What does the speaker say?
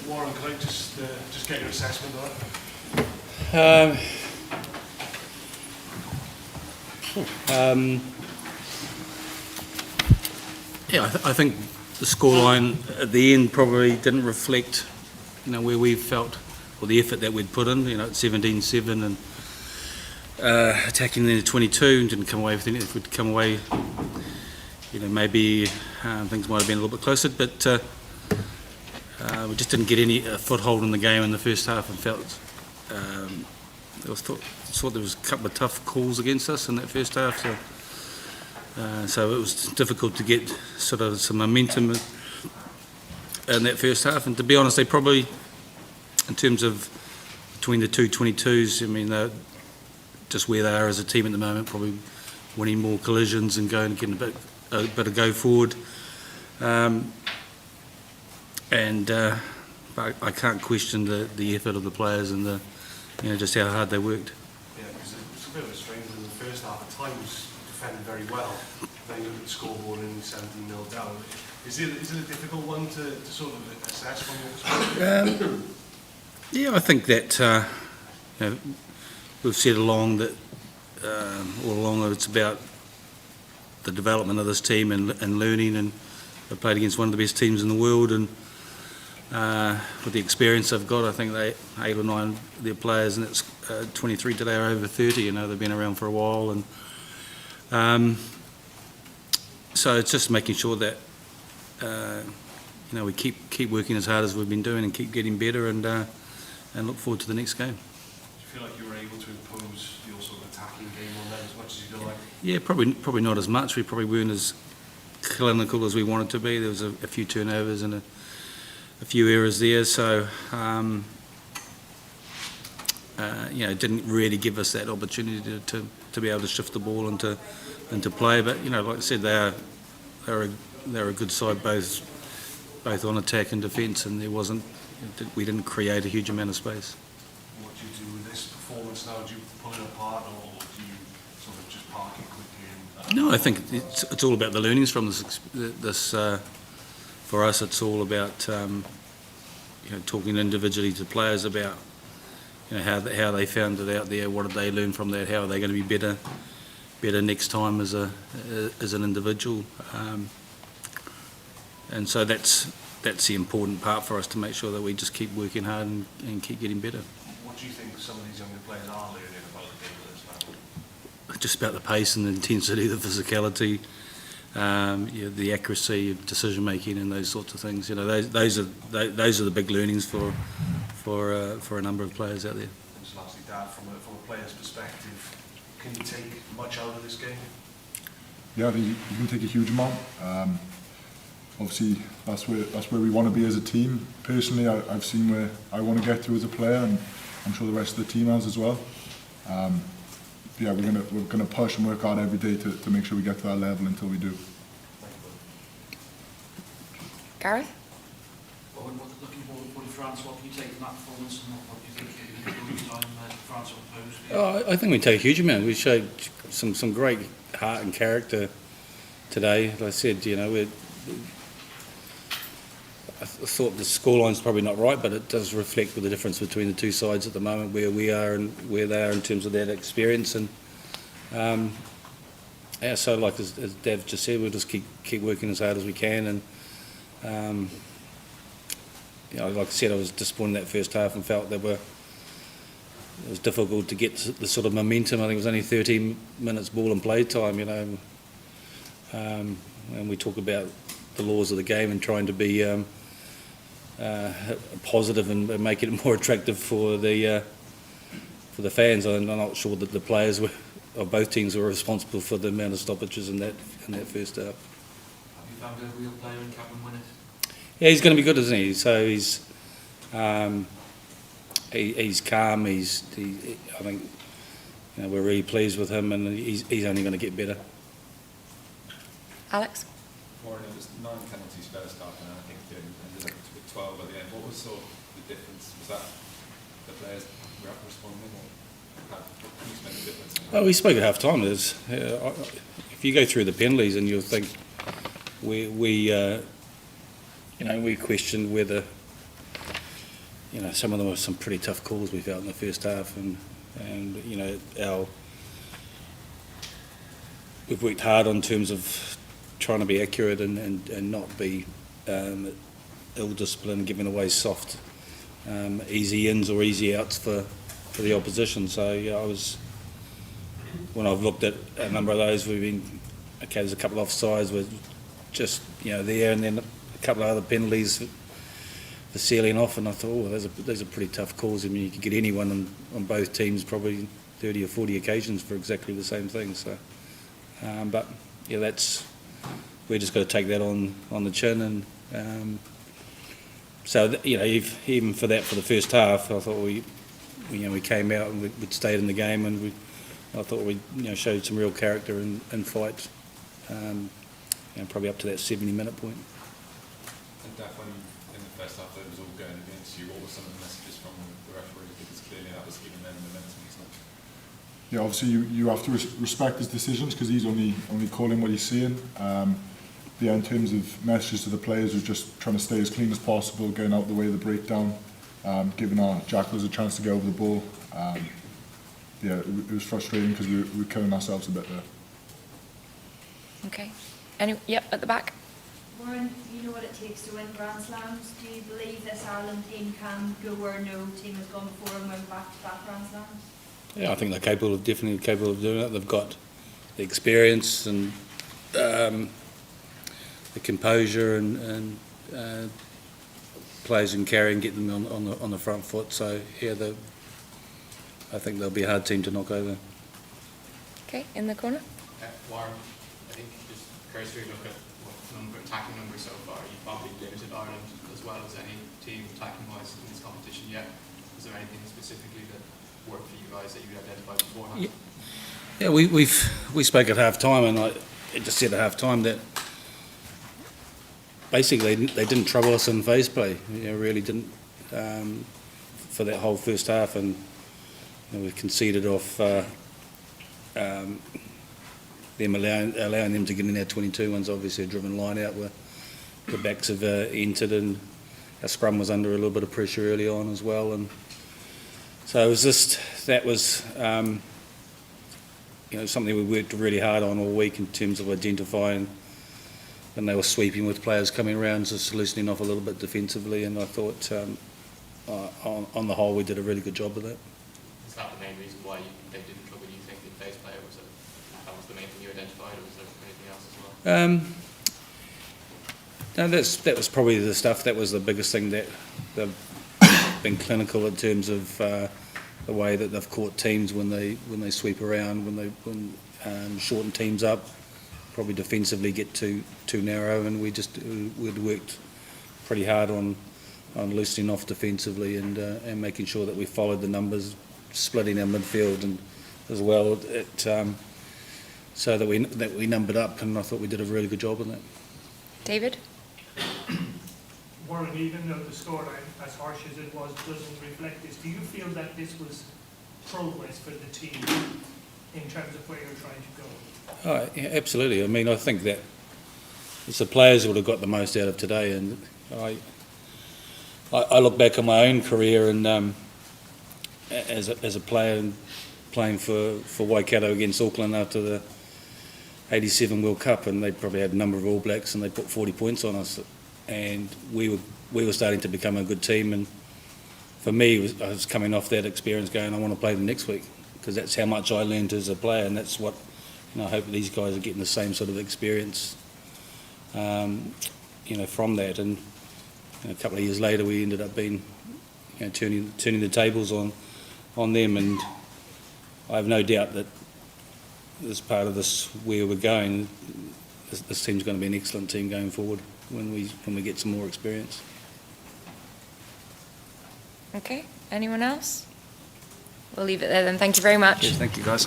Warren, could I just get your assessment of that? Yeah, I think the scoreline at the end probably didn't reflect, where we felt, or the effort that we'd put in. At 17-7 and attacking the 22, didn't come away with anything. If we'd come away, maybe things might have been a little bit closer, but we just didn't get any foothold in the game in the first half, and felt thought there was a couple of tough calls against us in that first half. So it was difficult to get sort of some momentum in that first half. And to be honest, they probably, in terms of between the two 22s, they're just where they are as a team at the moment, probably winning more collisions and getting a bit of go forward. But I can't question the effort of the players and just how hard they worked. Yeah, because it was a bit of a strain in the first half. At times, defended very well. Then you look at the scoreboard and 17-0 down. Is it a difficult one to sort of assess from your perspective? Yeah, I think that we've said all along that it's about the development of this team and learning, and they've played against one of the best teams in the world, and with the experience they've got, I think 8 or 9 of their players, and it's 23 today, are over 30. They've been around for a while, and so it's just making sure that we keep working as hard as we've been doing and keep getting better, and look forward to the next game. Do you feel like you were able to impose your sort of attacking game on them as much as you feel like? Yeah, probably not as much. We probably weren't as clinical as we wanted to be. There was a few turnovers and a few errors there, so it didn't really give us that opportunity to be able to shift the ball into play. But like I said, they're a good side both on attack and defence, and we didn't create a huge amount of space. What do you do with this performance now? Do you pull it apart, or do you sort of just park it quickly? No, I think it's all about the learnings from this. For us, it's all about talking individually to players about how they found it out there. What did they learn from that? How are they going to be better next time as an individual? And so that's the important part for us, to make sure that we just keep working hard and keep getting better. What do you think some of these younger players are learning about the game at this level? Just about the pace and the intensity, the physicality, the accuracy of decision making, and those sorts of things. Those are the big learnings for a number of players out there. Just lastly, Dad, from a player's perspective, can you take much out of this game? Yeah, you can take a huge amount. Obviously, that's where we want to be as a team. Personally, I've seen where I want to get to as a player, and I'm sure the rest of the team has as well. Yeah, we're gonna push and work hard every day to make sure we get to that level until we do. Gareth? Well, looking forward to France, what can you take from that performance, and what do you think you're going to do each time France will pose? I think we take a huge amount. We showed some great heart and character today. Like I said, I thought the scoreline's probably not right, but it does reflect the difference between the two sides at the moment, where we are and where they are in terms of that experience. And so like as Dav just said, we'll just keep working as hard as we can. And like I said, I was disappointed in that first half and felt that it was difficult to get the sort of momentum. I think it was only 13 minutes ball and play time, and we talk about the laws of the game and trying to be positive and make it more attractive for the fans. I'm not sure that the players of both teams were responsible for the amount of stoppages in that first half. Have you found a real player in Captain Winnett? Yeah, he's going to be good, isn't he? So he's calm. I think we're really pleased with him, and he's only going to get better. Alex? Warren, it was 9 penalties first half, and I think it ended up with 12 at the end. What was sort of the difference? Was that the players were responding, or how can you explain the difference? Oh, we spoke at half time. If you go through the penalties, and you'll think we questioned whether you know, some of them were some pretty tough calls we felt in the first half, and you know, we've worked hard on terms of trying to be accurate and not be ill-disciplined, giving away soft, easy ins or easy outs for the opposition. So yeah, when I've looked at a number of those, we've been, okay, there's a couple of offsides, we're just, you know, there, and then a couple of other penalties for sealing off, and I thought, oh, those are pretty tough calls. I mean, you could get anyone on both teams probably 30 or 40 occasions for exactly the same thing. So, but yeah, we're just got to take that on the chin, and so you know, even for that, for the first half, I thought we came out and we'd stayed in the game, and I thought we showed some real character and fight, probably up to that 70-minute point. And Daf, when in the first half it was all going against you, what were some of the messages from the referee? Because clearly that was giving them momentum, isn't it? Yeah, obviously you have to respect his decisions, because he's only calling what he's seeing. Yeah, in terms of messages to the players, was just trying to stay as clean as possible, getting out the way of the breakdown, giving our Jackals a chance to get over the ball. Yeah, it was frustrating because we were killing ourselves a bit there. Okay. Yep, at the back. Warren, you know what it takes to win Grand Slams. Do you believe this Ireland team can go where no team has gone before and win back-to-back Grand Slams? Yeah, I think they're definitely capable of doing it. They've got the experience and the composure and players and carry and get them on the front foot. So yeah, I think they'll be a hard team to knock over. Okay, in the corner. Warren, I think just cursory look at what attacking numbers so far. You've probably limited Ireland as well as any team attacking-wise in this competition yet. Is there anything specifically that worked for you guys that you identified beforehand? Yeah, we spoke at half time, and I just said at half time that basically they didn't trouble us in phase play. Really didn't for that whole first half, and we conceded off them allowing them to get in our 22 ones. Obviously a driven line out where the backs have entered, and our scrum was under a little bit of pressure early on as well, and so it was just something we worked really hard on all week in terms of identifying when they were sweeping with players coming around, just loosening off a little bit defensively, and I thought on the whole we did a really good job of that. Is that the main reason why they didn't trouble you, think, in phase play, or was that was the main thing you identified, or was there anything else as well? No, that was probably the stuff. That was the biggest thing, that they've been clinical in terms of the way that they've caught teams when they sweep around, when shorten teams up, probably defensively get too narrow, and we'd worked pretty hard on loosening off defensively and making sure that we followed the numbers, splitting our midfield and as well, so that we numbered up, and I thought we did a really good job of that. David? Warren, even though the scoreline, as harsh as it was, doesn't reflect this, do you feel that this was progress for the team in terms of where you're trying to go? Oh, yeah, absolutely. I mean, I think that it's the players who would have got the most out of today, and I look back on my own career and as a player and playing for Waikato against Auckland after the 87 World Cup, and they probably had a number of All Blacks and they put 40 points on us, and we were starting to become a good team, and for me I was coming off that experience going, I want to play them next week, because that's how much I learned as a player, and that's what I hope these guys are getting the same sort of experience from that. And a couple of years later we ended up being turning the tables on them, and I have no doubt that as part of this where we're going, this team's going to be an excellent team going forward when we get some more experience. Okay, anyone else? We'll leave it there then. Thank you very much. Yes, thank you guys.